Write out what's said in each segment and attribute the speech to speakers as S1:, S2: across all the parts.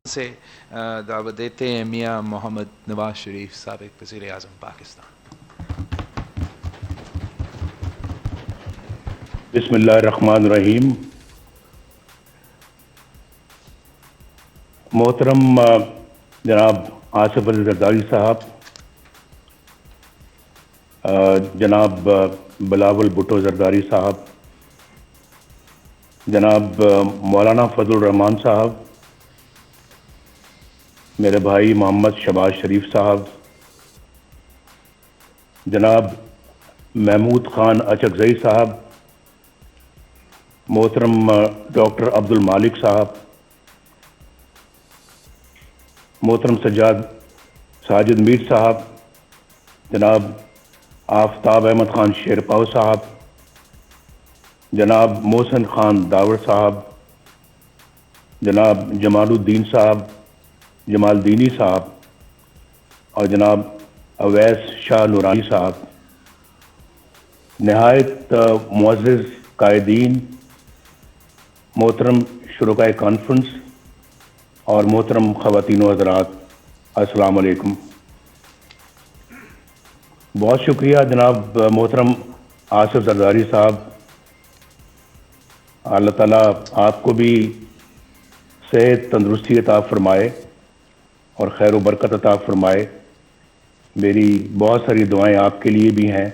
S1: سے دعوت دیتے ہیں میاں محمد نواز شریف سابق وزیر اعظم پاکستان۔
S2: بسم اللہ الرحمن الرحیم۔ محترم جناب آصف علی زرداری صاحب، جناب بلاول بھٹو زرداری صاحب، جناب مولانا فضل الرحمان صاحب، میرے بھائی محمد شہباز شریف صاحب، جناب محمود خان اچکزئی صاحب، محترم ڈاکٹر عبد المالک صاحب، محترم ساجد میر صاحب، جناب آفتاب احمد خان شیرپاؤ صاحب، جناب محسن خان داور صاحب، جناب جمال الدین صاحب، جمال دینی صاحب، اور جناب اویس شاہ نورانی صاحب، نہایت معزز قائدین، محترم شرکاء کانفرنس اور محترم خواتین و حضرات، السلام علیکم۔ بہت شکریہ جناب محترم آصف زرداری صاحب، اللہ تعالیٰ آپ کو بھی صحت تندرستی عطا فرمائے اور خیر و برکت عطا فرمائے۔ میری بہت ساری دعائیں آپ کے لیے بھی ہیں،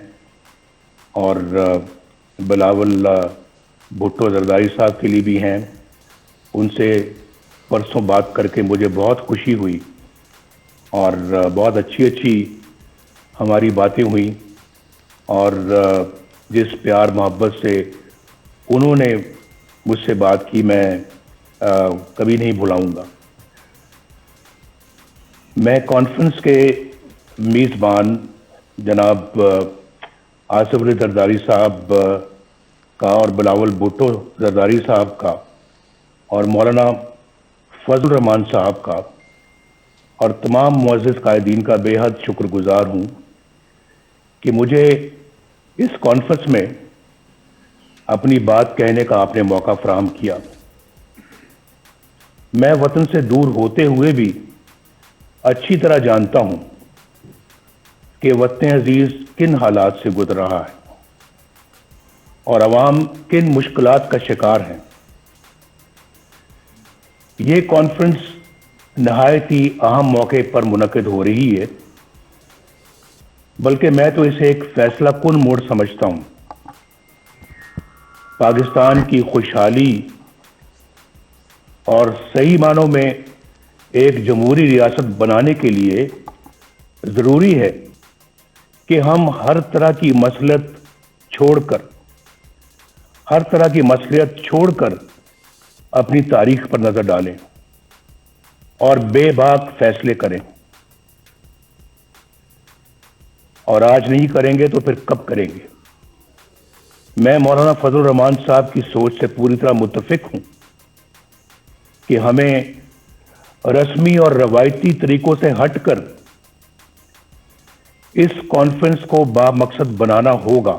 S2: اور بلاول بھٹو زرداری صاحب کے لیے بھی ہیں۔ ان سے پرسوں بات کر کے مجھے بہت خوشی ہوئی اور بہت اچھی ہماری باتیں ہوئیں، اور جس پیار محبت سے انہوں نے مجھ سے بات کی میں کبھی نہیں بھلاؤں گا۔ میں کانفرنس کے میزبان جناب آصف علی زرداری صاحب کا اور بلاول بھٹو زرداری صاحب کا اور مولانا فضل الرحمان صاحب کا اور تمام معزز قائدین کا بے حد شکر گزار ہوں کہ مجھے اس کانفرنس میں اپنی بات کہنے کا آپ نے موقع فراہم کیا۔ میں وطن سے دور ہوتے ہوئے بھی اچھی طرح جانتا ہوں کہ وطن عزیز کن حالات سے گزر رہا ہے اور عوام کن مشکلات کا شکار ہیں۔ یہ کانفرنس نہایت ہی اہم موقع پر منعقد ہو رہی ہے، بلکہ میں تو اسے ایک فیصلہ کن موڑ سمجھتا ہوں۔ پاکستان کی خوشحالی اور صحیح معنوں میں ایک جمہوری ریاست بنانے کے لیے ضروری ہے کہ ہم ہر طرح کی مصلحت چھوڑ کر اپنی تاریخ پر نظر ڈالیں اور بے باک فیصلے کریں، اور آج نہیں کریں گے تو پھر کب کریں گے؟ میں مولانا فضل الرحمان صاحب کی سوچ سے پوری طرح متفق ہوں کہ ہمیں رسمی اور روایتی طریقوں سے ہٹ کر اس کانفرنس کو بامقصد بنانا ہوگا،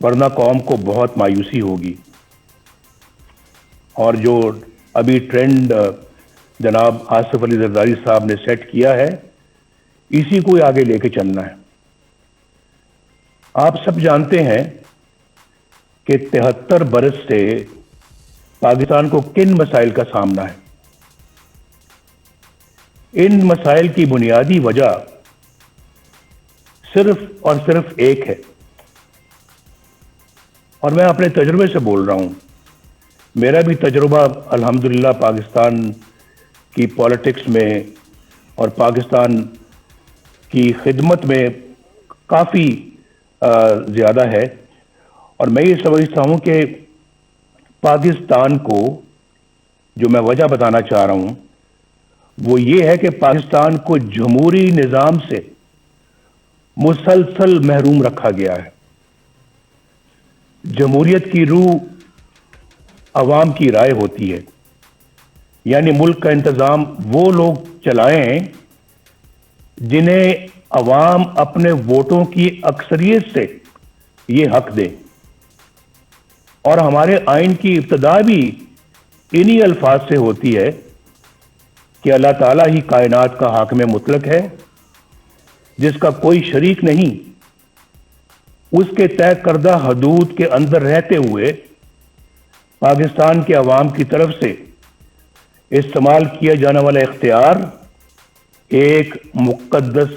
S2: ورنہ قوم کو بہت مایوسی ہوگی، اور جو ابھی ٹرینڈ جناب آصف علی زرداری صاحب نے سیٹ کیا ہے اسی کو آگے لے کے چلنا ہے۔ آپ سب جانتے ہیں کہ 73 برس سے پاکستان کو کن مسائل کا سامنا ہے۔ ان مسائل کی بنیادی وجہ صرف اور صرف ایک ہے، اور میں اپنے تجربے سے بول رہا ہوں۔ میرا بھی تجربہ الحمدللہ پاکستان کی پالیٹکس میں اور پاکستان کی خدمت میں کافی زیادہ ہے، اور میں یہ سمجھتا ہوں کہ پاکستان کو جو میں وجہ بتانا چاہ رہا ہوں وہ یہ ہے کہ پاکستان کو جمہوری نظام سے مسلسل محروم رکھا گیا ہے۔ جمہوریت کی روح عوام کی رائے ہوتی ہے، یعنی ملک کا انتظام وہ لوگ چلائیں جنہیں عوام اپنے ووٹوں کی اکثریت سے یہ حق دے، اور ہمارے آئین کی ابتدا بھی انہی الفاظ سے ہوتی ہے کہ اللہ تعالیٰ ہی کائنات کا حاکم مطلق ہے جس کا کوئی شریک نہیں، اس کے طے کردہ حدود کے اندر رہتے ہوئے پاکستان کے عوام کی طرف سے استعمال کیا جانے والا اختیار ایک مقدس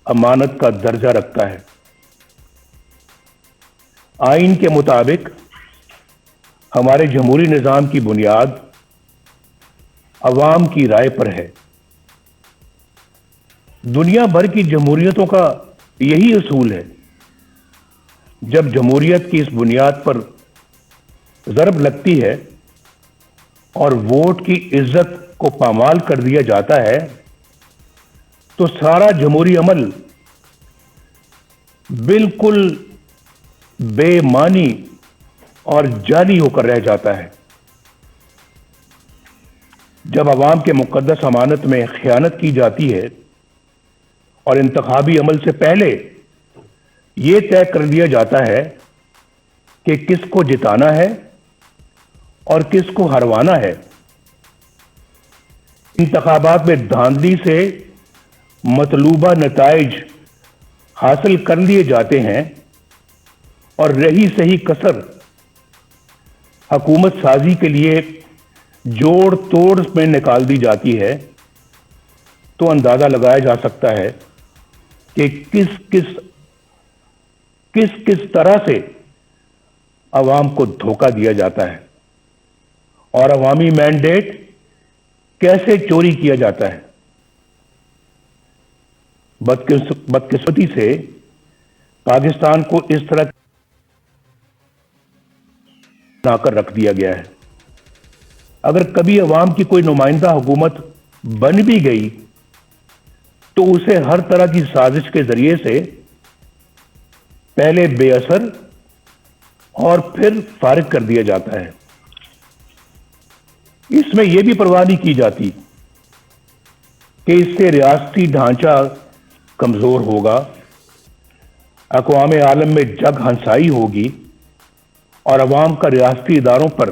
S2: امانت کا درجہ رکھتا ہے۔ آئین کے مطابق ہمارے جمہوری نظام کی بنیاد عوام کی رائے پر ہے۔ دنیا بھر کی جمہوریتوں کا یہی اصول ہے۔ جب جمہوریت کی اس بنیاد پر ضرب لگتی ہے اور ووٹ کی عزت کو پامال کر دیا جاتا ہے تو سارا جمہوری عمل بالکل بے معنی اور جعلی ہو کر رہ جاتا ہے۔ جب عوام کے مقدس امانت میں خیانت کی جاتی ہے اور انتخابی عمل سے پہلے یہ طے کر لیا جاتا ہے کہ کس کو جتانا ہے اور کس کو ہروانا ہے، انتخابات میں دھاندلی سے مطلوبہ نتائج حاصل کر لیے جاتے ہیں اور رہی صحیح کسر حکومت سازی کے لیے جوڑ توڑ میں نکال دی جاتی ہے، تو اندازہ لگایا جا سکتا ہے کہ کس طرح سے عوام کو دھوکہ دیا جاتا ہے اور عوامی مینڈیٹ کیسے چوری کیا جاتا ہے۔ بدقسمتی سے پاکستان کو اس طرح بنا کر رکھ دیا گیا ہے۔ اگر کبھی عوام کی کوئی نمائندہ حکومت بن بھی گئی تو اسے ہر طرح کی سازش کے ذریعے سے پہلے بے اثر اور پھر فارغ کر دیا جاتا ہے۔ اس میں یہ بھی پرواہ نہیں کی جاتی کہ اس سے ریاستی ڈھانچہ کمزور ہوگا، اقوام عالم میں جگ ہنسائی ہوگی اور عوام کا ریاستی اداروں پر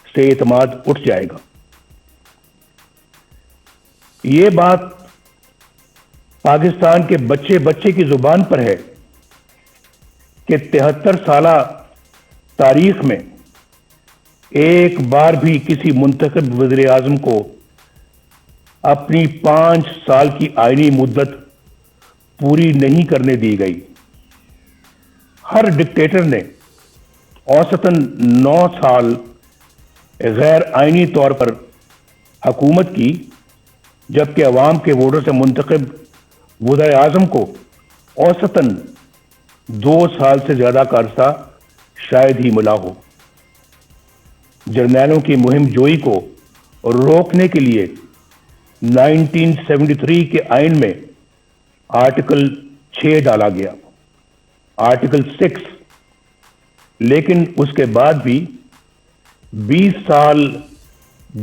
S2: سے اعتماد اٹھ جائے گا۔ یہ بات پاکستان کے بچے کی زبان پر ہے کہ 73 سالہ تاریخ میں ایک بار بھی کسی منتخب وزیر اعظم کو اپنی 5 سال کی آئینی مدت پوری نہیں کرنے دی گئی۔ ہر ڈکٹیٹر نے اوسطاً 9 سال غیر آئینی طور پر حکومت کی، جبکہ عوام کے ووٹوں سے منتخب وزیر اعظم کو اوسطاً 2 سال سے زیادہ کا عرصہ شاید ہی ملا ہو۔ جرنیلوں کی مہم جوئی کو روکنے کے لیے 1973 کے آئین میں آرٹیکل 6 ڈالا گیا، آرٹیکل 6، لیکن اس کے بعد بھی 20 سال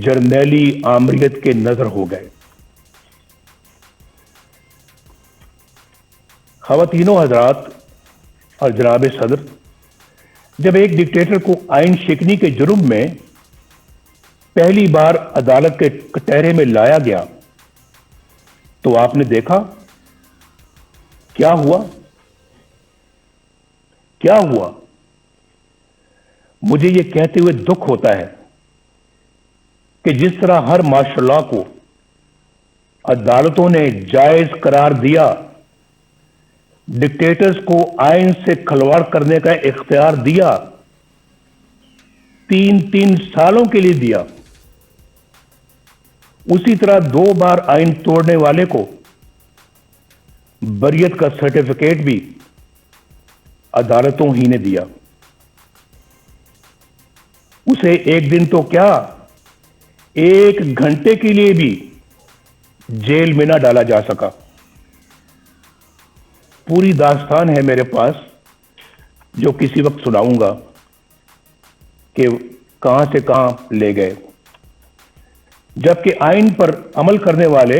S2: جرنیلی آمریت کے نظر ہو گئے۔ خواتینوں حضرات اور جناب صدر، جب ایک ڈکٹیٹر کو آئین شکنی کے جرم میں پہلی بار عدالت کے کٹہرے میں لایا گیا تو آپ نے دیکھا کیا ہوا؟ کیا ہوا؟ مجھے یہ کہتے ہوئے دکھ ہوتا ہے کہ جس طرح ہر مارشل لاء کو عدالتوں نے جائز قرار دیا، ڈکٹیٹرز کو آئین سے کھلواڑ کرنے کا اختیار دیا، 3 سالوں کے لیے دیا، اسی طرح 2 بار آئین توڑنے والے کو بریت کا سرٹیفکیٹ بھی عدالتوں ہی نے دیا۔ اسے ایک دن تو کیا، 1 گھنٹے کے لیے بھی جیل میں نہ ڈالا جا سکا۔ پوری داستان ہے میرے پاس جو کسی وقت سناؤں گا کہ کہاں سے کہاں لے گئے، جبکہ آئین پر عمل کرنے والے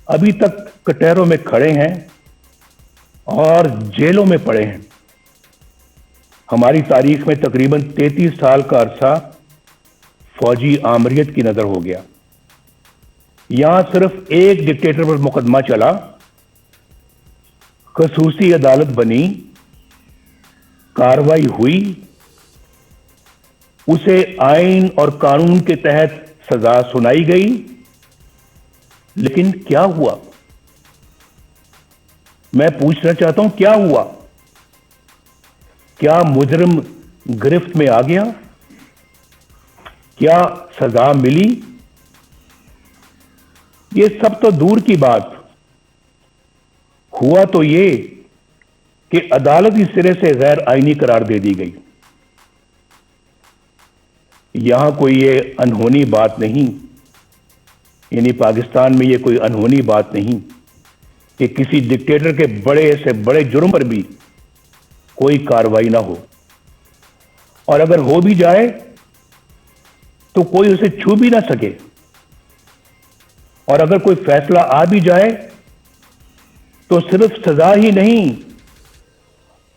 S2: ابھی تک کٹہروں میں کھڑے ہیں اور جیلوں میں پڑے ہیں۔ ہماری تاریخ میں تقریباً 33 سال کا عرصہ فوجی آمریت کی نظر ہو گیا۔ یہاں صرف ایک ڈکٹیٹر پر مقدمہ چلا، خصوصی عدالت بنی، کارروائی ہوئی، اسے آئین اور قانون کے تحت سزا سنائی گئی، لیکن کیا ہوا؟ میں پوچھنا چاہتا ہوں کیا ہوا؟ کیا مجرم گرفت میں آ گیا؟ کیا سزا ملی؟ یہ سب تو دور کی بات، ہوا تو یہ کہ عدالت اس سرے سے غیر آئینی قرار دے دی گئی۔ یہاں کوئی یہ انہونی بات نہیں، یعنی پاکستان میں یہ کوئی انہونی بات نہیں کہ کسی ڈکٹیٹر کے بڑے سے بڑے جرم پر بھی کوئی کارروائی نہ ہو، اور اگر ہو بھی جائے تو کوئی اسے چھو بھی نہ سکے، اور اگر کوئی فیصلہ آ بھی جائے تو صرف سزا ہی نہیں،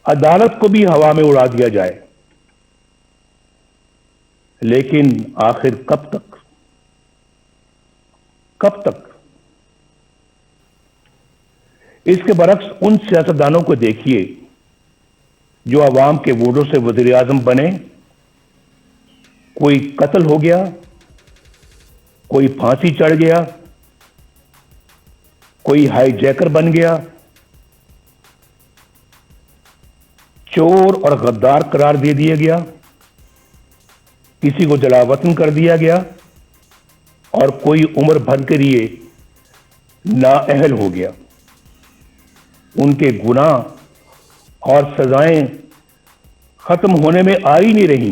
S2: عدالت کو بھی ہوا میں اڑا دیا جائے۔ لیکن آخر کب تک؟ کب تک؟ اس کے برعکس ان سیاستدانوں کو دیکھیے جو عوام کے ووٹوں سے وزیر اعظم بنے، کوئی قتل ہو گیا، کوئی پھانسی چڑھ گیا، کوئی ہائی جیکر بن گیا، چور اور غدار قرار دے دیا گیا، کسی کو جلا وطن کر دیا گیا، اور کوئی عمر بھر کے لیے نااہل ہو گیا۔ ان کے گناہ اور سزائیں ختم ہونے میں آ ہی نہیں رہی،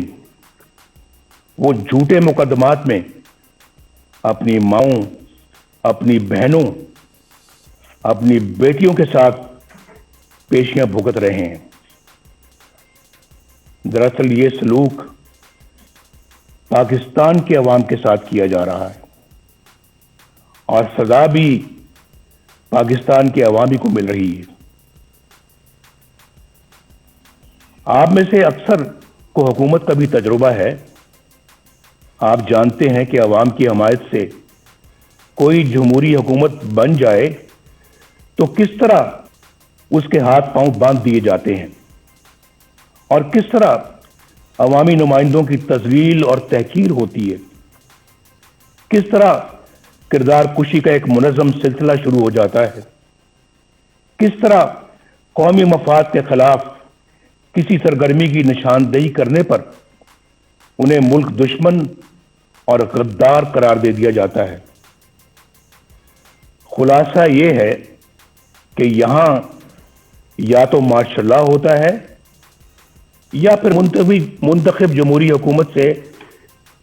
S2: وہ جھوٹے مقدمات میں اپنی ماؤں، اپنی بہنوں، اپنی بیٹیوں کے ساتھ پیشیاں بھگت رہے ہیں۔ دراصل یہ سلوک پاکستان کے عوام کے ساتھ کیا جا رہا ہے، اور سزا بھی پاکستان کے عوامی کو مل رہی ہے۔ آپ میں سے اکثر کو حکومت کا بھی تجربہ ہے، آپ جانتے ہیں کہ عوام کی حمایت سے کوئی جمہوری حکومت بن جائے تو کس طرح اس کے ہاتھ پاؤں باندھ دیے جاتے ہیں، اور کس طرح عوامی نمائندوں کی تذلیل اور تحقیر ہوتی ہے، کس طرح کردار کشی کا ایک منظم سلسلہ شروع ہو جاتا ہے، کس طرح قومی مفاد کے خلاف کسی سرگرمی کی نشاندہی کرنے پر انہیں ملک دشمن اور غدار قرار دے دیا جاتا ہے۔ خلاصہ یہ ہے کہ یہاں یا تو مارشل لا ہوتا ہے یا پھر منتخب جمہوری حکومت سے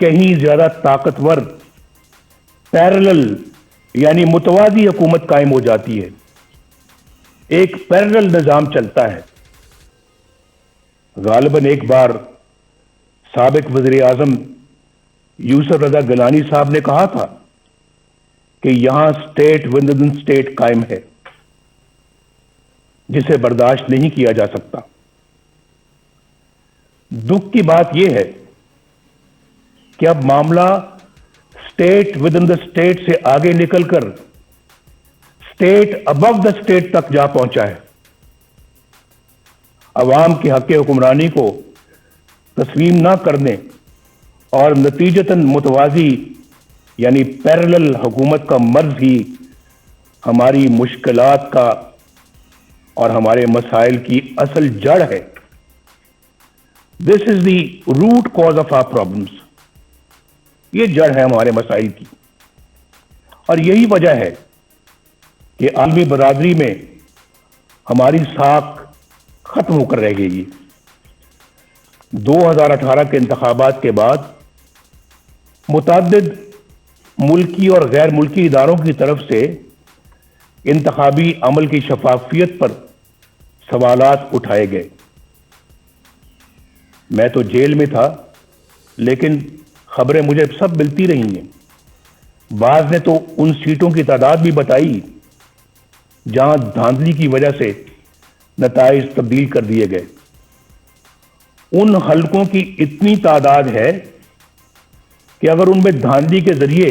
S2: کہیں زیادہ طاقتور پیرلل یعنی متوازی حکومت قائم ہو جاتی ہے، ایک پیرلل نظام چلتا ہے۔ غالباً ایک بار سابق وزیر اعظم یوسف رضا گیلانی صاحب نے کہا تھا کہ یہاں اسٹیٹ ود ان اسٹیٹ قائم ہے، جسے برداشت نہیں کیا جا سکتا۔ دکھ کی بات یہ ہے کہ اب معاملہ state with in the state سے آگے نکل کر اسٹیٹ ابو دا اسٹیٹ تک جا پہنچا ہے۔ عوام کے حق حکمرانی کو تسلیم نہ کرنے اور نتیجتاً متوازی یعنی پیرلل حکومت کا مرض ہی ہماری مشکلات کا اور ہمارے مسائل کی اصل جڑ ہے۔ This is the root cause of our problems۔ یہ جڑ ہے ہمارے مسائل کی، اور یہی وجہ ہے کہ عالمی برادری میں ہماری ساکھ ختم ہو کر رہ گئی۔ 2018 کے انتخابات کے بعد متعدد ملکی اور غیر ملکی اداروں کی طرف سے انتخابی عمل کی شفافیت پر سوالات اٹھائے گئے۔ میں تو جیل میں تھا، لیکن خبریں مجھے سب ملتی رہی ہیں۔ بعض نے تو ان سیٹوں کی تعداد بھی بتائی جہاں دھاندلی کی وجہ سے نتائج تبدیل کر دیے گئے۔ ان حلقوں کی اتنی تعداد ہے کہ اگر ان میں دھاندلی کے ذریعے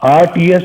S2: RTS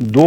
S2: 2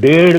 S2: 1.5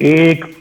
S2: 1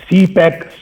S2: CPEC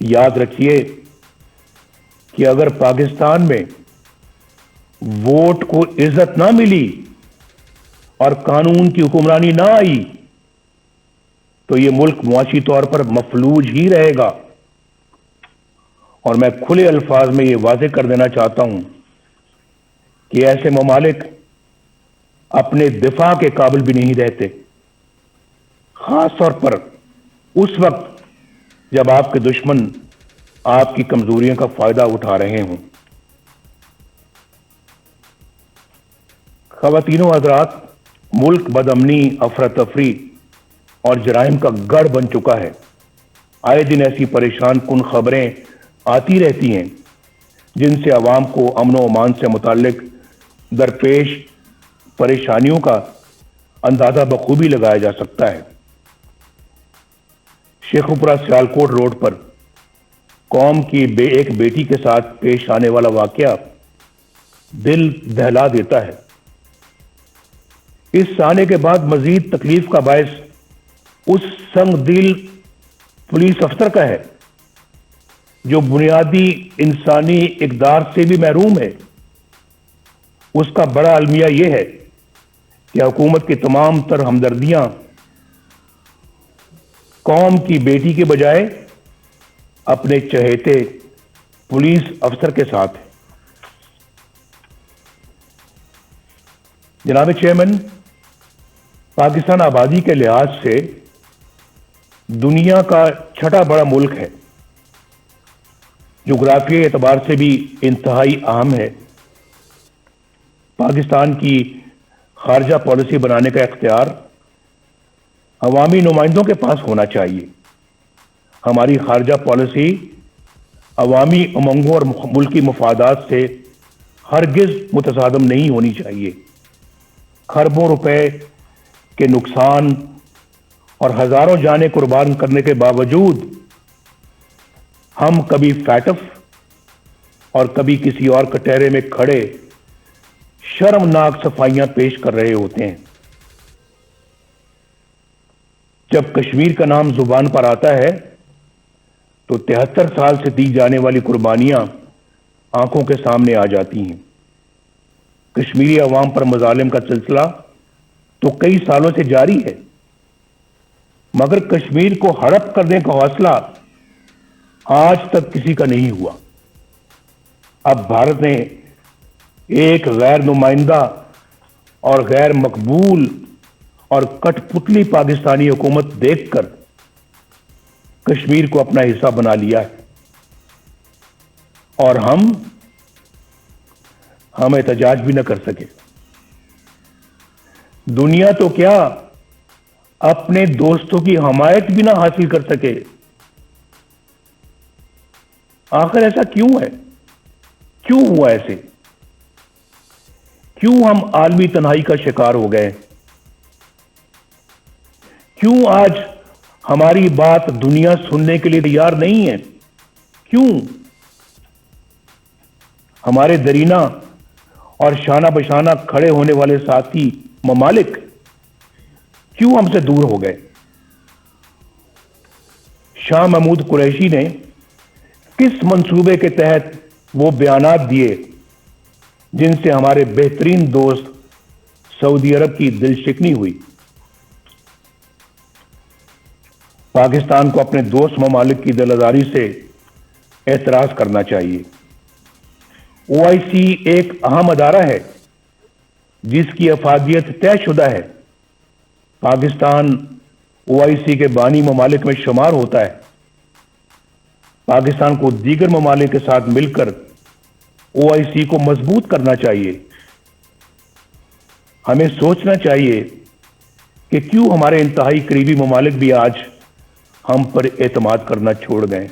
S2: یاد رکھیے کہ اگر پاکستان میں ووٹ کو عزت نہ ملی اور قانون کی حکمرانی نہ آئی تو یہ ملک معاشی طور پر مفلوج ہی رہے گا. اور میں کھلے الفاظ میں یہ واضح کر دینا چاہتا ہوں کہ ایسے ممالک اپنے دفاع کے قابل بھی نہیں رہتے، خاص طور پر اس وقت جب آپ کے دشمن آپ کی کمزوریوں کا فائدہ اٹھا رہے ہوں. خواتین و حضرات، ملک بدامنی، افراتفری اور جرائم کا گڑھ بن چکا ہے. آئے دن ایسی پریشان کن خبریں آتی رہتی ہیں جن سے عوام کو امن و امان سے متعلق درپیش پریشانیوں کا اندازہ بخوبی لگایا جا سکتا ہے. شیخوپورہ سیالکوٹ روڈ پر قوم کی ایک بیٹی کے ساتھ پیش آنے والا واقعہ دل دہلا دیتا ہے. اس آنے کے بعد مزید تکلیف کا باعث اس سنگ دل پولیس افسر کا ہے جو بنیادی انسانی اقدار سے بھی محروم ہے. اس کا بڑا المیہ یہ ہے کہ حکومت کی تمام تر ہمدردیاں قوم کی بیٹی کے بجائے اپنے چہیتے پولیس افسر کے ساتھ ہے. جناب چیئرمین، پاکستان آبادی کے لحاظ سے دنیا کا چھٹا بڑا ملک ہے، جغرافیائی اعتبار سے بھی انتہائی اہم ہے. پاکستان کی خارجہ پالیسی بنانے کا اختیار عوامی نمائندوں کے پاس ہونا چاہیے. ہماری خارجہ پالیسی عوامی امنگوں اور ملکی مفادات سے ہرگز متصادم نہیں ہونی چاہیے. خربوں روپے کے نقصان اور ہزاروں جانیں قربان کرنے کے باوجود ہم کبھی فیٹف اور کبھی کسی اور کٹہرے میں کھڑے شرمناک صفائیاں پیش کر رہے ہوتے ہیں. جب کشمیر کا نام زبان پر آتا ہے تو 73 سال سے دی جانے والی قربانیاں آنکھوں کے سامنے آ جاتی ہیں. کشمیری عوام پر مظالم کا سلسلہ تو کئی سالوں سے جاری ہے، مگر کشمیر کو ہڑپ کرنے کا حوصلہ آج تک کسی کا نہیں ہوا. اب بھارت نے ایک غیر نمائندہ اور غیر مقبول اور کٹ پتلی پاکستانی حکومت دیکھ کر کشمیر کو اپنا حصہ بنا لیا ہے، اور ہم احتجاج بھی نہ کر سکے. دنیا تو کیا اپنے دوستوں کی حمایت بھی نہ حاصل کر سکے. آخر ایسا کیوں ہے؟ کیوں ہوا ایسے؟ کیوں ہم عالمی تنہائی کا شکار ہو گئے؟ کیوں آج ہماری بات دنیا سننے کے لیے تیار نہیں ہے؟ کیوں ہمارے درینہ اور شانہ بشانہ کھڑے ہونے والے ساتھی ممالک کیوں ہم سے دور ہو گئے؟ شاہ محمود قریشی نے کس منصوبے کے تحت وہ بیانات دیے جن سے ہمارے بہترین دوست سعودی عرب کی دل شکنی ہوئی؟ پاکستان کو اپنے دوست ممالک کی دل آزاری سے اعتراض کرنا چاہیے. OIC ایک اہم ادارہ ہے جس کی افادیت طے شدہ ہے. پاکستان OIC کے بانی ممالک میں شمار ہوتا ہے. پاکستان کو دیگر ممالک کے ساتھ مل کر OIC کو مضبوط کرنا چاہیے. ہمیں سوچنا چاہیے کہ کیوں ہمارے انتہائی قریبی ممالک بھی آج ہم پر اعتماد کرنا چھوڑ گئے.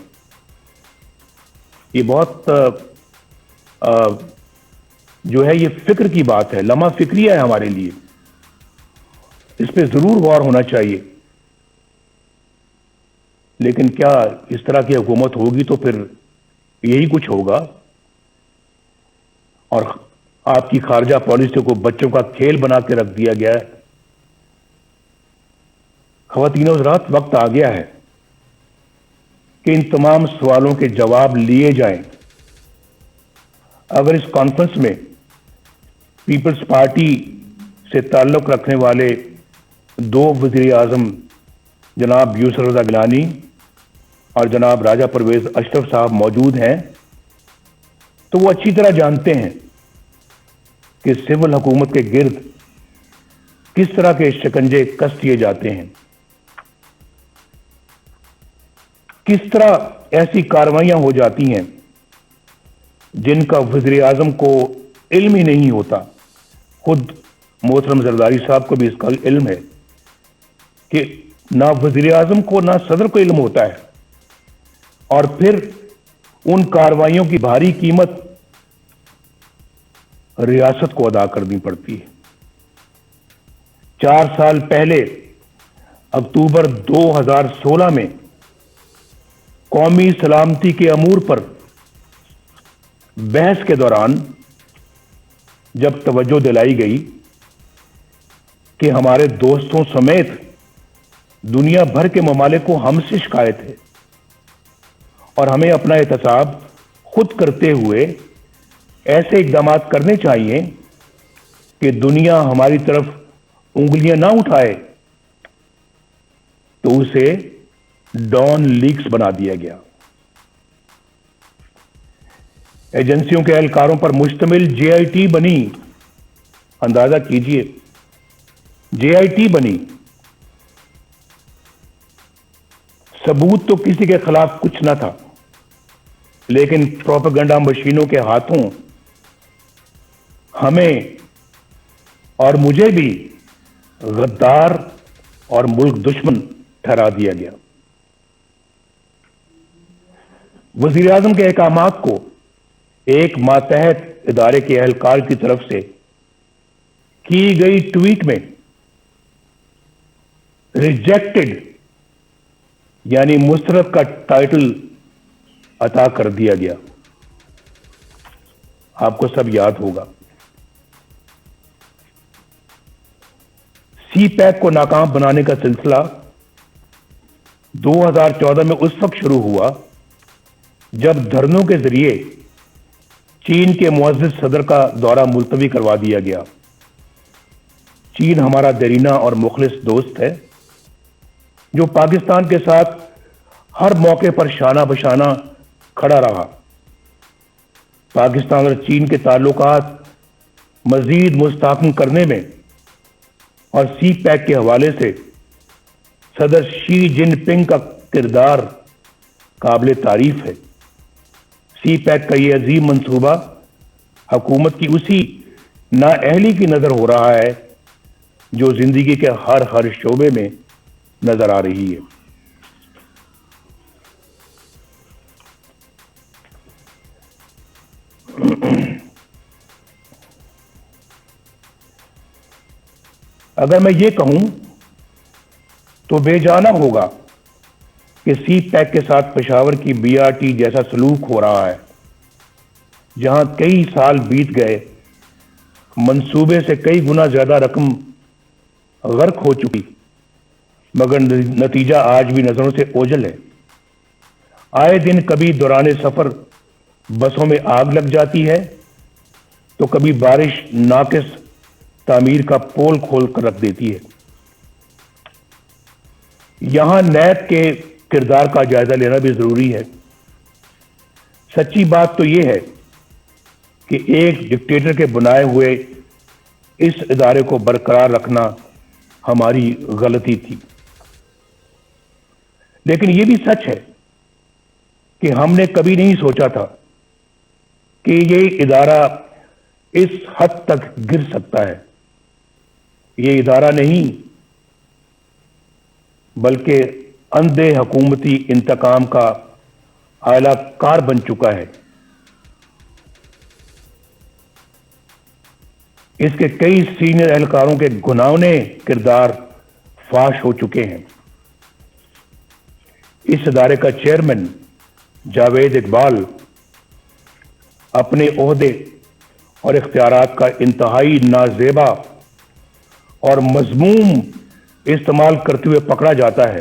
S2: یہ بہت جو ہے یہ فکر کی بات ہے، لمحہ فکریہ ہے ہمارے لیے. اس پہ ضرور غور ہونا چاہیے. لیکن کیا اس طرح کی حکومت ہوگی تو پھر یہی کچھ ہوگا اور آپ کی خارجہ پالیسی کو بچوں کا کھیل بنا کے رکھ دیا گیا ہے؟ خواتین و حضرات، وقت آ گیا ہے کہ ان تمام سوالوں کے جواب لیے جائیں۔ اگر اس کانفرنس میں پیپلز پارٹی سے تعلق رکھنے والے دو وزیر اعظم جناب یوسف رضا گیلانی اور جناب راجہ پرویز اشرف صاحب موجود ہیں تو وہ اچھی طرح جانتے ہیں کہ سول حکومت کے گرد کس طرح کے شکنجے کس دیے جاتے ہیں، کس طرح ایسی کارروائیاں ہو جاتی ہیں جن کا وزیر اعظم کو علم ہی نہیں ہوتا۔ خود محترم زرداری صاحب کو بھی اس کا علم ہے کہ نہ وزیر اعظم کو نہ صدر کو علم ہوتا ہے، اور پھر ان کارروائیوں کی بھاری قیمت ریاست کو ادا کرنی پڑتی ہے۔ 4 سال پہلے اکتوبر 2016 میں قومی سلامتی کے امور پر بحث کے دوران جب توجہ دلائی گئی کہ ہمارے دوستوں سمیت دنیا بھر کے ممالک کو ہم سے شکایت ہے اور ہمیں اپنا احتساب خود کرتے ہوئے ایسے اقدامات کرنے چاہیے کہ دنیا ہماری طرف انگلیاں نہ اٹھائے، تو اسے ڈان لیکس بنا دیا گیا۔ ایجنسیوں کے اہلکاروں پر مشتمل جے آئی ٹی بنی، اندازہ کیجئے، جے آئی ٹی بنی۔ ثبوت تو کسی کے خلاف کچھ نہ تھا، لیکن پروپیگنڈا مشینوں کے ہاتھوں ہمیں اور مجھے بھی غدار اور ملک دشمن ٹھہرا دیا گیا۔ وزیر اعظم کے احکامات کو ایک ماتحت ادارے کے اہلکار کی طرف سے کی گئی ٹویٹ میں ریجیکٹڈ یعنی مسترد کا ٹائٹل عطا کر دیا گیا۔ آپ کو سب یاد ہوگا، سی پیک کو ناکام بنانے کا سلسلہ 2014 میں اس وقت شروع ہوا جب دھرنوں کے ذریعے چین کے معزز صدر کا دورہ ملتوی کروا دیا گیا۔ چین ہمارا دیرینہ اور مخلص دوست ہے جو پاکستان کے ساتھ ہر موقع پر شانہ بشانہ کھڑا رہا۔ پاکستان اور چین کے تعلقات مزید مستحکم کرنے میں اور سی پیک کے حوالے سے صدر شی جن پنگ کا کردار قابل تعریف ہے۔ سی پیک کا یہ عظیم منصوبہ حکومت کی اسی نااہلی کی نظر ہو رہا ہے جو زندگی کے ہر شعبے میں نظر آ رہی ہے۔ اگر میں یہ کہوں تو بے جانا ہوگا کہ سی پیک کے ساتھ پشاور کی بی آر ٹی جیسا سلوک ہو رہا ہے، جہاں کئی سال بیت گئے، منصوبے سے کئی گنا زیادہ رقم غرق ہو چکی، مگر نتیجہ آج بھی نظروں سے اوجھل ہے۔ آئے دن کبھی دوران سفر بسوں میں آگ لگ جاتی ہے تو کبھی بارش ناقص تعمیر کا پول کھول کر رکھ دیتی ہے۔ یہاں نیب کے کردار کا جائزہ لینا بھی ضروری ہے۔ سچی بات تو یہ ہے کہ ایک ڈکٹیٹر کے بنائے ہوئے اس ادارے کو برقرار رکھنا ہماری غلطی تھی، لیکن یہ بھی سچ ہے کہ ہم نے کبھی نہیں سوچا تھا کہ یہ ادارہ اس حد تک گر سکتا ہے۔ یہ ادارہ نہیں بلکہ اندھے حکومتی انتقام کا اعلی کار بن چکا ہے۔ اس کے کئی سینئر اہلکاروں کے گھناؤنے کردار فاش ہو چکے ہیں۔ اس ادارے کا چیئرمین جاوید اقبال اپنے عہدے اور اختیارات کا انتہائی نازیبا اور مذموم استعمال کرتے ہوئے پکڑا جاتا ہے۔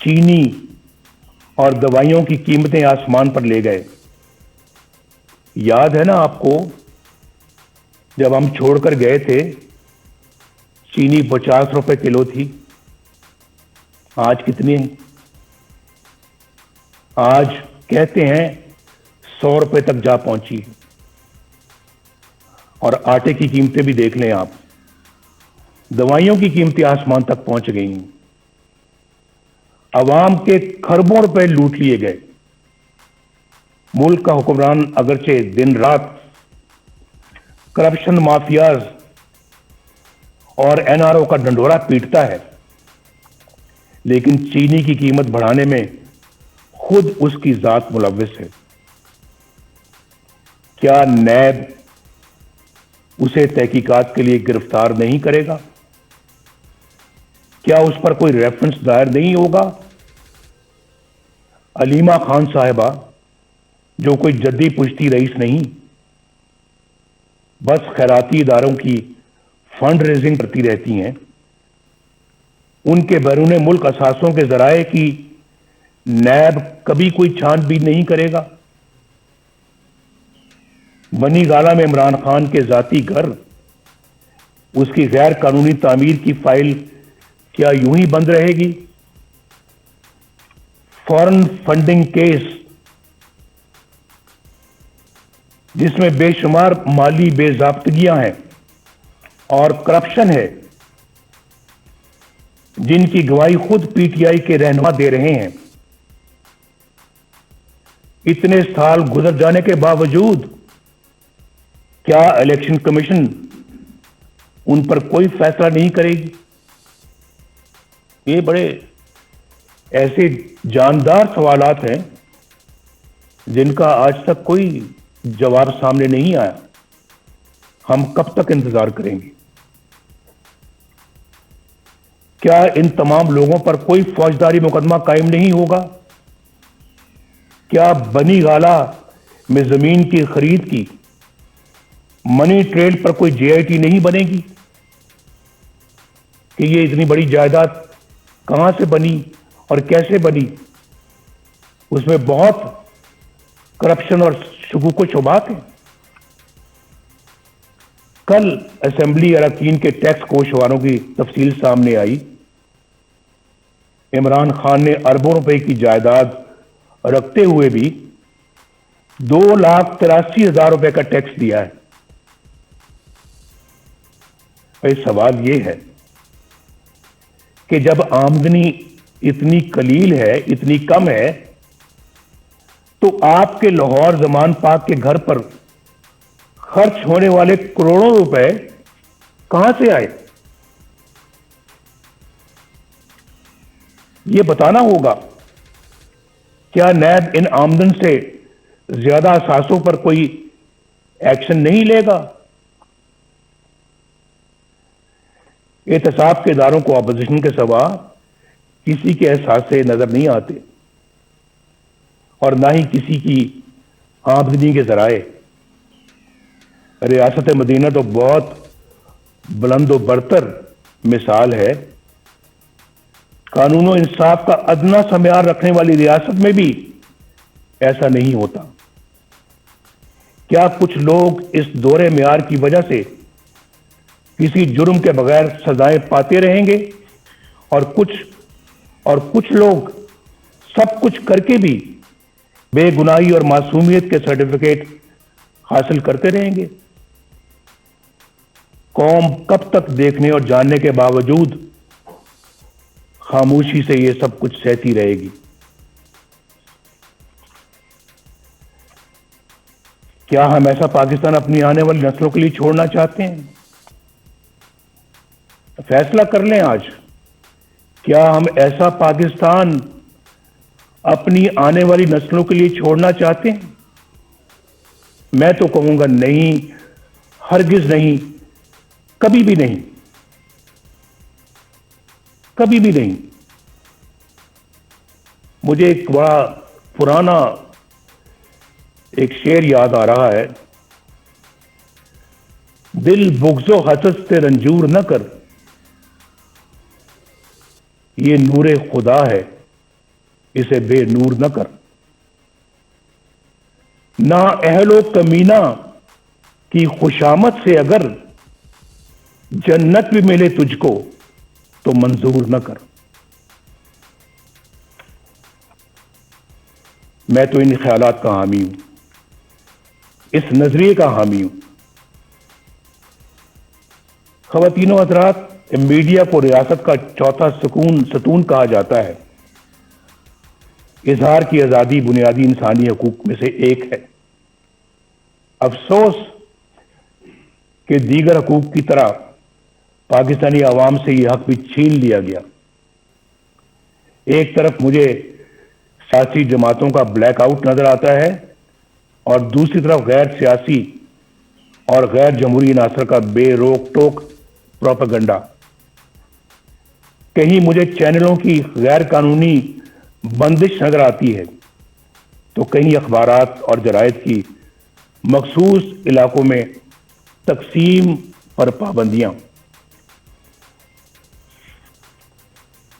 S2: چینی اور دوائیوں کی قیمتیں آسمان پر لے گئے. یاد ہے نا آپ کو جب ہم چھوڑ کر گئے تھے چینی 50 روپے کلو تھی, آج کتنی ہے؟ آج کہتے ہیں 100 روپے تک جا پہنچی ہے. اور آٹے کی قیمتیں بھی دیکھ لیں آپ, دوائیوں کی قیمتیں آسمان تک پہنچ گئی ہیں. عوام کے کھربوں روپے لوٹ لیے گئے. ملک کا حکمران اگرچہ دن رات کرپشن مافیاز اور این آر او کا ڈنڈورا پیٹتا ہے, لیکن چینی کی قیمت بڑھانے میں خود اس کی ذات ملوث ہے. کیا نیب اسے تحقیقات کے لیے گرفتار نہیں کرے گا؟ کیا اس پر کوئی ریفرنس دائر نہیں ہوگا؟ علیمہ خان صاحبہ جو کوئی جدی پشتی رئیس نہیں, بس خیراتی اداروں کی فنڈ ریزنگ کرتی رہتی ہیں, ان کے بیرون ملک اثاثوں کے ذرائع کی نیب کبھی کوئی چھان بین نہیں کرے گا؟ بنی گالہ میں عمران خان کے ذاتی گھر, اس کی غیر قانونی تعمیر کی فائل کیا یوں ہی بند رہے گی؟ فارن فنڈنگ کیس جس میں بے شمار مالی بے ضابطگیاں ہیں اور کرپشن ہے, جن کی گواہی خود پی ٹی آئی کے رہنما دے رہے ہیں. اتنے سال گزر جانے کے باوجود کیا الیکشن کمیشن ان پر کوئی فیصلہ نہیں کرے گی؟ یہ بڑے ایسے جاندار سوالات ہیں جن کا آج تک کوئی جواب سامنے نہیں آیا. ہم کب تک انتظار کریں گے؟ کیا ان تمام لوگوں پر کوئی فوجداری مقدمہ قائم نہیں ہوگا؟ کیا بنی گالہ میں زمین کی خرید کی منی ٹریل پر کوئی جے آئی ٹی نہیں بنے گی کہ یہ اتنی بڑی جائیداد کہاں سے بنی اور کیسے بنی؟ اس میں بہت کرپشن اور شکوک و شبہات ہیں. کل اسمبلی اراکین کے ٹیکس کوشواروں کی تفصیل سامنے آئی. عمران خان نے اربوں روپے کی جائیداد رکھتے ہوئے بھی 2,83,000 روپے کا ٹیکس دیا ہے. سوال یہ ہے کہ جب آمدنی اتنی قلیل ہے, اتنی کم ہے, تو آپ کے لاہور زمان پاک کے گھر پر خرچ ہونے والے کروڑوں روپے کہاں سے آئے؟ یہ بتانا ہوگا. کیا نیب ان آمدن سے زیادہ اثاثوں پر کوئی ایکشن نہیں لے گا؟ احتساب کے اداروں کو اپوزیشن کے سوا کسی کے احساس سے نظر نہیں آتے, اور نہ ہی کسی کی آمدنی کے ذرائع. ریاست مدینہ تو بہت بلند و برتر مثال ہے. قانون و انصاف کا ادنا سا معیار رکھنے والی ریاست میں بھی ایسا نہیں ہوتا. کیا کچھ لوگ اس دورے معیار کی وجہ سے کسی جرم کے بغیر سزائیں پاتے رہیں گے, اور کچھ لوگ سب کچھ کر کے بھی بے گناہی اور معصومیت کے سرٹیفکیٹ حاصل کرتے رہیں گے؟ قوم کب تک دیکھنے اور جاننے کے باوجود خاموشی سے یہ سب کچھ سہتی رہے گی؟ کیا ہم ایسا پاکستان اپنی آنے والی نسلوں کے لیے چھوڑنا چاہتے ہیں؟ فیصلہ کر لیں آج. کیا ہم ایسا پاکستان اپنی آنے والی نسلوں کے لیے چھوڑنا چاہتے ہیں؟ میں تو کہوں گا نہیں, ہرگز نہیں, کبھی بھی نہیں, کبھی بھی نہیں. مجھے ایک بڑا پرانا ایک شعر یاد آ رہا ہے. دل بغض و حسد سے رنجور نہ کر, یہ نور خدا ہے اسے بے نور نہ کر. نا اہل و کمینہ کی خوشامد سے اگر جنت بھی ملے تجھ کو تو منظور نہ کر. میں تو ان خیالات کا حامی ہوں, اس نظریے کا حامی ہوں. خواتین و حضرات, میڈیا کو ریاست کا چوتھا ستون کہا جاتا ہے. اظہار کی آزادی بنیادی انسانی حقوق میں سے ایک ہے. افسوس کہ دیگر حقوق کی طرح پاکستانی عوام سے یہ حق بھی چھین لیا گیا. ایک طرف مجھے سیاسی جماعتوں کا بلیک آؤٹ نظر آتا ہے اور دوسری طرف غیر سیاسی اور غیر جمہوری عناصر کا بے روک ٹوک پروپیگنڈا. کہیں مجھے چینلوں کی غیر قانونی بندش نظر آتی ہے تو کہیں اخبارات اور جرائد کی مخصوص علاقوں میں تقسیم پر پابندیاں.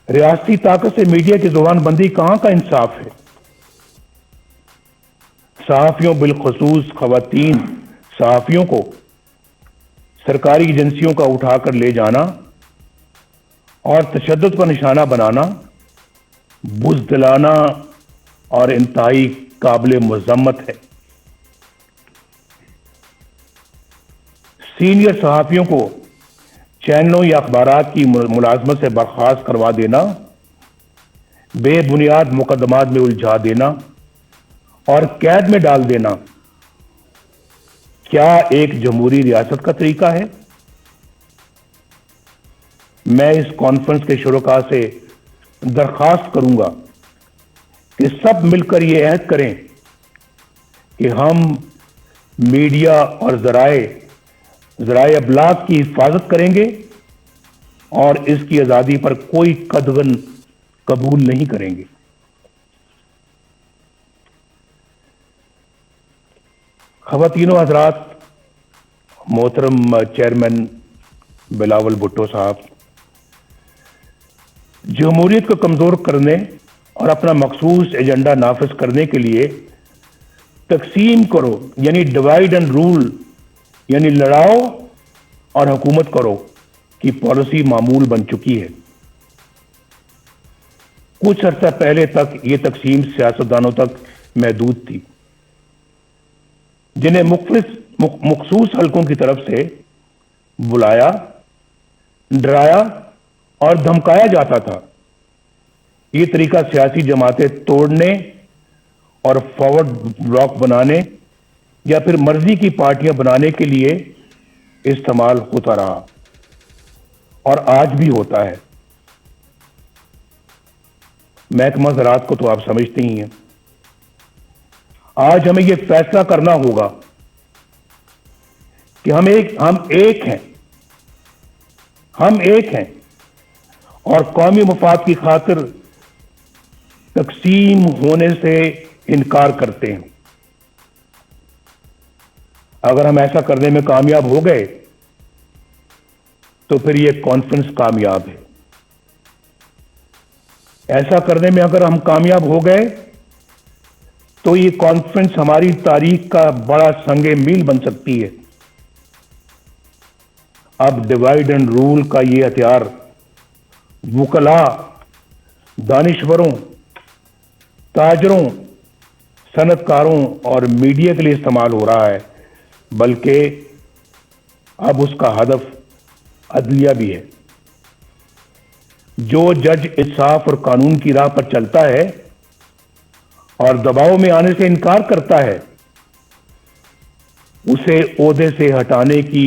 S2: ریاستی طاقت سے میڈیا کی زبان بندی کہاں کا انصاف ہے؟ صحافیوں, بالخصوص خواتین صحافیوں کو سرکاری ایجنسیوں کا اٹھا کر لے جانا اور تشدد کا نشانہ بنانا بزدلانہ اور انتہائی قابل مذمت ہے. سینئر صحافیوں کو چینلوں یا اخبارات کی ملازمت سے برخاست کروا دینا, بے بنیاد مقدمات میں الجھا دینا اور قید میں ڈال دینا کیا ایک جمہوری ریاست کا طریقہ ہے؟ میں اس کانفرنس کے شرکاء سے درخواست کروں گا کہ سب مل کر یہ عہد کریں کہ ہم میڈیا اور ذرائع ابلاغ کی حفاظت کریں گے اور اس کی آزادی پر کوئی قدغن قبول نہیں کریں گے. خواتین و حضرات, محترم چیئرمین بلاول بھٹو صاحب, جمہوریت کو کمزور کرنے اور اپنا مخصوص ایجنڈا نافذ کرنے کے لیے تقسیم کرو یعنی ڈیوائیڈ اینڈ رول یعنی لڑاؤ اور حکومت کرو کی پالیسی معمول بن چکی ہے. کچھ عرصہ پہلے تک یہ تقسیم سیاستدانوں تک محدود تھی جنہیں مخصوص حلقوں کی طرف سے بلایا, ڈرایا اور دھمکایا جاتا تھا. یہ طریقہ سیاسی جماعتیں توڑنے اور فارورڈ بلاک بنانے یا پھر مرضی کی پارٹیاں بنانے کے لیے استعمال ہوتا رہا اور آج بھی ہوتا ہے. محکمہ زراعت کو تو آپ سمجھتے ہی ہیں. آج ہمیں یہ فیصلہ کرنا ہوگا کہ ہم ایک ہیں اور قومی مفاد کی خاطر تقسیم ہونے سے انکار کرتے ہیں. اگر ہم ایسا کرنے میں کامیاب ہو گئے تو پھر یہ کانفرنس کامیاب ہے. ایسا کرنے میں اگر ہم کامیاب ہو گئے تو یہ کانفرنس ہماری تاریخ کا بڑا سنگ میل بن سکتی ہے. اب ڈیوائیڈ اینڈ رول کا یہ ہتھیار وکلاء, دانشوروں, تاجروں, صنعت کاروں اور میڈیا کے لیے استعمال ہو رہا ہے, بلکہ اب اس کا ہدف عدلیہ بھی ہے. جو جج انصاف اور قانون کی راہ پر چلتا ہے اور دباؤ میں آنے سے انکار کرتا ہے, اسے عہدے سے ہٹانے کی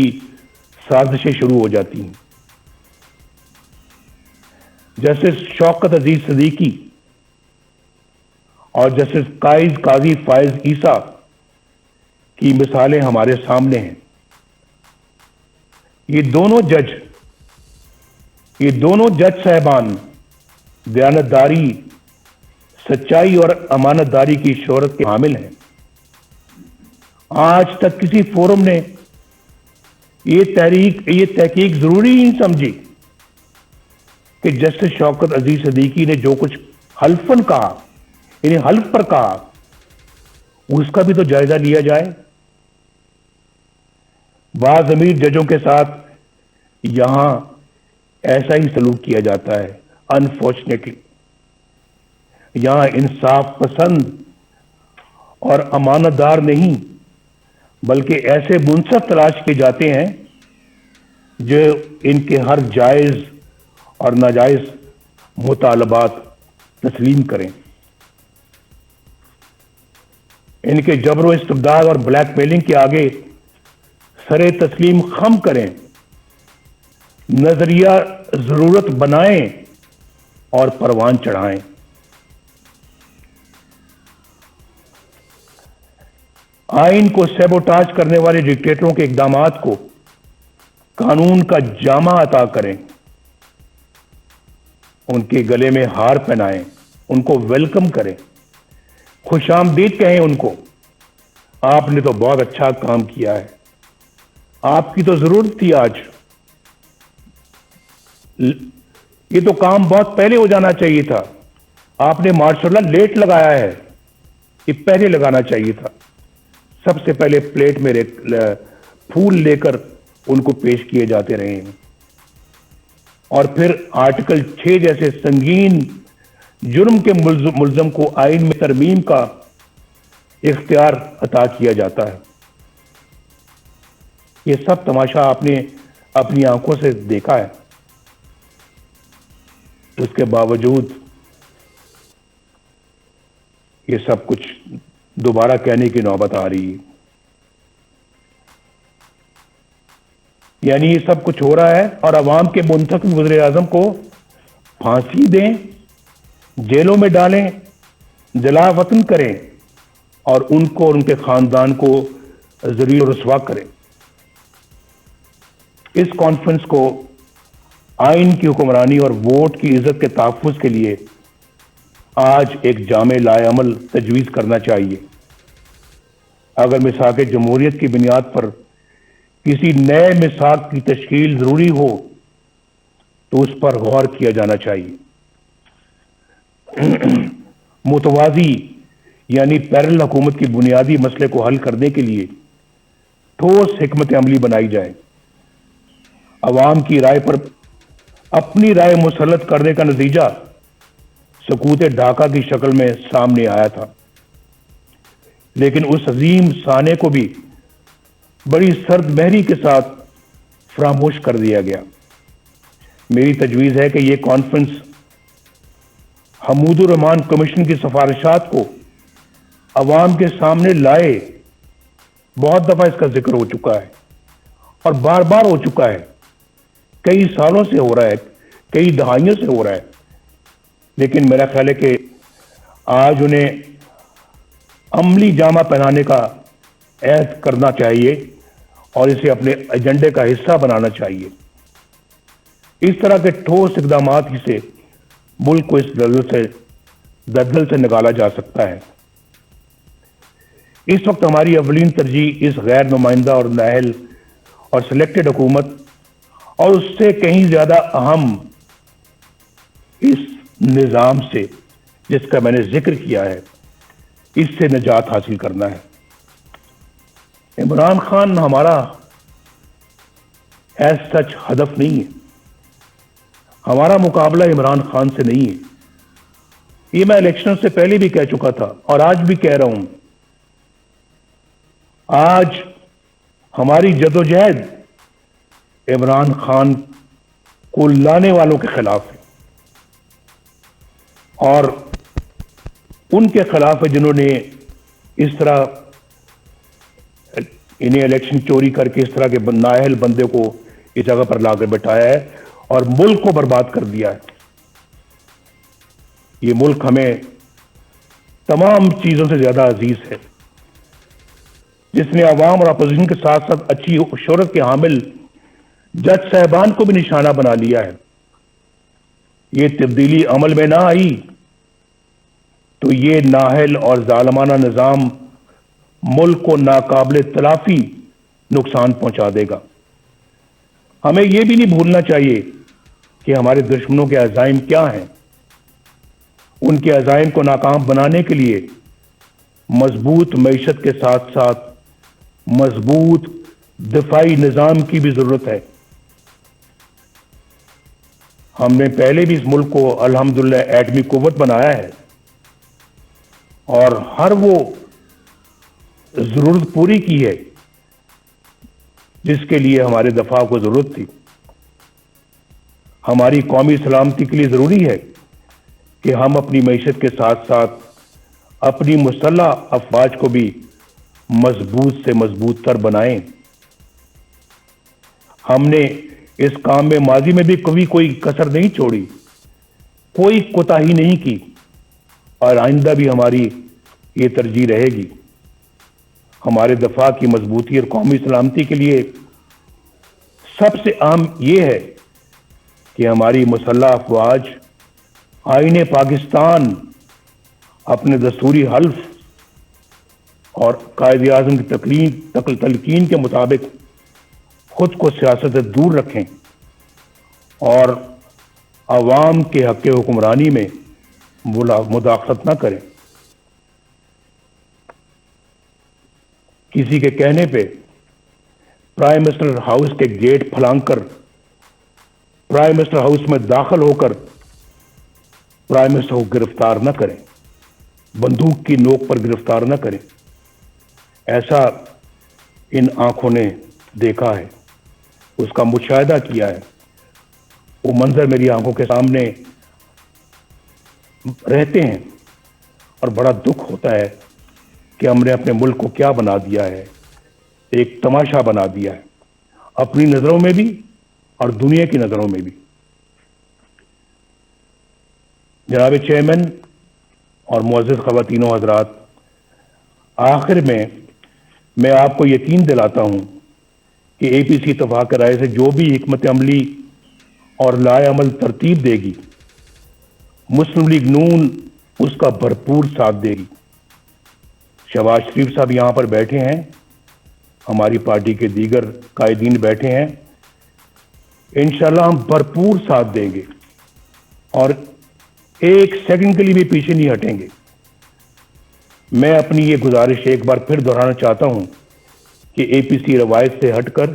S2: سازشیں شروع ہو جاتی ہیں. جسٹس شوکت عزیز صدیقی اور جسٹس قاضی فائز عیسیٰ کی مثالیں ہمارے سامنے ہیں. یہ دونوں جج صاحبان دیانتداری, سچائی اور امانت داری کی شہرت کے حامل ہیں. آج تک کسی فورم نے یہ تحقیق ضروری نہیں سمجھی کہ جسٹس شوکت عزیز صدیقی نے جو کچھ حلفاً کہا انہیں حلف پر کہا، اس کا بھی تو جائزہ لیا جائے. بعض امیر ججوں کے ساتھ یہاں ایسا ہی سلوک کیا جاتا ہے. انفارچونیٹلی یہاں انصاف پسند اور امانت دار نہیں بلکہ ایسے منصف تلاش کیے جاتے ہیں جو ان کے ہر جائز اور ناجائز مطالبات تسلیم کریں. ان کے جبر و استبداد اور بلیک میلنگ کے آگے سرے تسلیم خم کریں، نظریہ ضرورت بنائیں اور پروان چڑھائیں. آئین کو سیبوٹاج کرنے والے ڈکٹیٹروں کے اقدامات کو قانون کا جامہ عطا کریں، ان کے گلے میں ہار پہنائیں، ان کو ویلکم کریں، خوش آمدید کہیں ان کو. آپ نے تو بہت اچھا کام کیا ہے، آپ کی تو ضرورت تھی آج. یہ تو کام بہت پہلے ہو جانا چاہیے تھا. آپ نے ماشاء اللہ لیٹ لگایا ہے، یہ پہلے لگانا چاہیے تھا. سب سے پہلے پلیٹ میں پھول لے کر ان کو پیش کیے جاتے رہے ہیں، اور پھر آرٹیکل 6 جیسے سنگین جرم کے ملزم کو آئین میں ترمیم کا اختیار عطا کیا جاتا ہے. یہ سب تماشا آپ نے اپنی آنکھوں سے دیکھا ہے. اس کے باوجود یہ سب کچھ دوبارہ کہنے کی نوبت آ رہی ہے. یعنی یہ سب کچھ ہو رہا ہے اور عوام کے منتخب وزیر اعظم کو پھانسی دیں، جیلوں میں ڈالیں، جلا وطن کریں اور ان کو اور ان کے خاندان کو ذلیل و رسوا کریں. اس کانفرنس کو آئین کی حکمرانی اور ووٹ کی عزت کے تحفظ کے لیے آج ایک جامع لائے عمل تجویز کرنا چاہیے. اگر میثاق جمہوریت کی بنیاد پر کسی نئے میثاق کی تشکیل ضروری ہو تو اس پر غور کیا جانا چاہیے. متوازی یعنی پیرل حکومت کی بنیادی مسئلے کو حل کرنے کے لیے ٹھوس حکمت عملی بنائی جائے. عوام کی رائے پر اپنی رائے مسلط کرنے کا نتیجہ سکوت ڈھاکہ کی شکل میں سامنے آیا تھا، لیکن اس عظیم سانے کو بھی بڑی سرد مہری کے ساتھ فراموش کر دیا گیا. میری تجویز ہے کہ یہ کانفرنس حمود الرحمان کمیشن کی سفارشات کو عوام کے سامنے لائے. بہت دفعہ اس کا ذکر ہو چکا ہے اور بار بار ہو چکا ہے، کئی سالوں سے ہو رہا ہے، کئی دہائیوں سے ہو رہا ہے. لیکن میرا خیال ہے کہ آج انہیں عملی جامہ پہنانے کا عہد کرنا چاہیے اور اسے اپنے ایجنڈے کا حصہ بنانا چاہیے. اس طرح کے ٹھوس اقدامات ہی سے ملک کو اس دلدل سے نکالا جا سکتا ہے. اس وقت ہماری اولین ترجیح اس غیر نمائندہ اور نااہل اور سلیکٹڈ حکومت اور اس سے کہیں زیادہ اہم اس نظام سے جس کا میں نے ذکر کیا ہے، اس سے نجات حاصل کرنا ہے. عمران خان ہمارا ایز سچ ہدف نہیں ہے، ہمارا مقابلہ عمران خان سے نہیں ہے. یہ میں الیکشن سے پہلے بھی کہہ چکا تھا اور آج بھی کہہ رہا ہوں. آج ہماری جدوجہد عمران خان کو لانے والوں کے خلاف ہے اور ان کے خلاف ہے جنہوں نے اس طرح انہیں الیکشن چوری کر کے اس طرح کے نااہل بندے کو اس جگہ پر لا کر بٹھایا ہے اور ملک کو برباد کر دیا ہے. یہ ملک ہمیں تمام چیزوں سے زیادہ عزیز ہے، جس نے عوام اور اپوزیشن کے ساتھ ساتھ اچھی شہرت کے حامل جج صاحبان کو بھی نشانہ بنا لیا ہے. یہ تبدیلی عمل میں نہ آئی تو یہ نااہل اور ظالمانہ نظام ملک کو ناقابل تلافی نقصان پہنچا دے گا. ہمیں یہ بھی نہیں بھولنا چاہیے کہ ہمارے دشمنوں کے عزائم کیا ہیں. ان کے عزائم کو ناکام بنانے کے لیے مضبوط معیشت کے ساتھ ساتھ مضبوط دفاعی نظام کی بھی ضرورت ہے۔ ہم نے پہلے بھی اس ملک کو الحمدللہ ایٹمی قوت بنایا ہے اور ہر وہ ضرورت پوری کی ہے جس کے لیے ہمارے دفاع کو ضرورت تھی۔ ہماری قومی سلامتی کے لیے ضروری ہے کہ ہم اپنی معیشت کے ساتھ ساتھ اپنی مسلح افواج کو بھی مضبوط سے مضبوط تر بنائیں۔ ہم نے اس کام میں ماضی میں بھی کبھی کوئی کسر نہیں چھوڑی، کوئی کوتاہی نہیں کی، اور آئندہ بھی ہماری یہ ترجیح رہے گی۔ ہمارے دفاع کی مضبوطی اور قومی سلامتی کے لیے سب سے اہم یہ ہے کہ ہماری مسلح افواج آئین پاکستان اپنے دستوری حلف اور قائد اعظم کی تلقین کے مطابق خود کو سیاست سے دور رکھیں اور عوام کے حق حکمرانی میں مداخلت نہ کریں۔ کسی کے کہنے پہ پرائم منسٹر ہاؤس کے گیٹ پھلانگ کر پرائم منسٹر ہاؤس میں داخل ہو کر پرائم منسٹر کو گرفتار نہ کریں، بندوق کی نوک پر گرفتار نہ کریں۔ ایسا ان آنکھوں نے دیکھا ہے، اس کا مشاہدہ کیا ہے، وہ منظر میری آنکھوں کے سامنے رہتے ہیں اور بڑا دکھ ہوتا ہے کہ ہم نے اپنے ملک کو کیا بنا دیا ہے، ایک تماشا بنا دیا ہے، اپنی نظروں میں بھی اور دنیا کی نظروں میں بھی۔ جناب چیئرمین اور معزز خواتین و حضرات، آخر میں آپ کو یقین دلاتا ہوں کہ اے پی سی اتفاق رائے سے جو بھی حکمت عملی اور لائے عمل ترتیب دے گی، مسلم لیگ نون اس کا بھرپور ساتھ دے گی۔ شہباز شریف صاحب یہاں پر بیٹھے ہیں، ہماری پارٹی کے دیگر قائدین بیٹھے ہیں، انشاءاللہ ہم بھرپور ساتھ دیں گے اور ایک سیکنڈ کے لیے بھی پیچھے نہیں ہٹیں گے۔ میں اپنی یہ گزارش ایک بار پھر دہرانا چاہتا ہوں کہ اے پی سی روایت سے ہٹ کر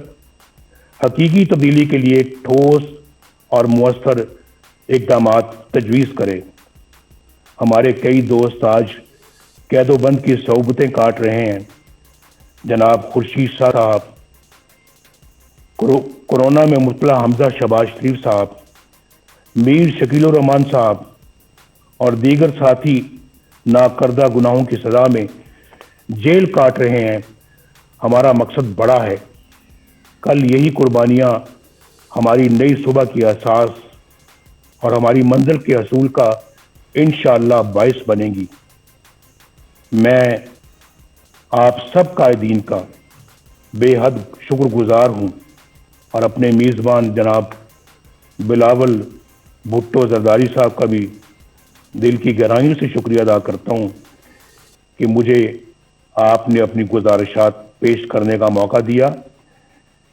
S2: حقیقی تبدیلی کے لیے ٹھوس اور مؤثر اقدامات تجویز کرے۔ ہمارے کئی دوست آج قید و بند کی صعوبتیں کاٹ رہے ہیں۔ جناب خورشید شاہ صاحب، کورونا میں مبتلا حمزہ شہباز شریف صاحب، میر شکیل الرحمان صاحب اور دیگر ساتھی ناکردہ گناہوں کی سزا میں جیل کاٹ رہے ہیں۔ ہمارا مقصد بڑا ہے، کل یہی قربانیاں ہماری نئی صبح کی اساس اور ہماری منزل کے حصول کا انشاءاللہ باعث بنے گی۔ میں آپ سب قائدین کا بے حد شکر گزار ہوں اور اپنے میزبان جناب بلاول بھٹو زرداری صاحب کا بھی دل کی گہرائیوں سے شکریہ ادا کرتا ہوں کہ مجھے آپ نے اپنی گزارشات پیش کرنے کا موقع دیا۔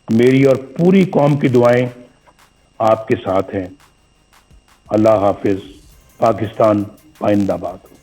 S2: میری اور پوری قوم کی دعائیں آپ کے ساتھ ہیں۔ اللہ حافظ۔ پاکستان پائندہ باد۔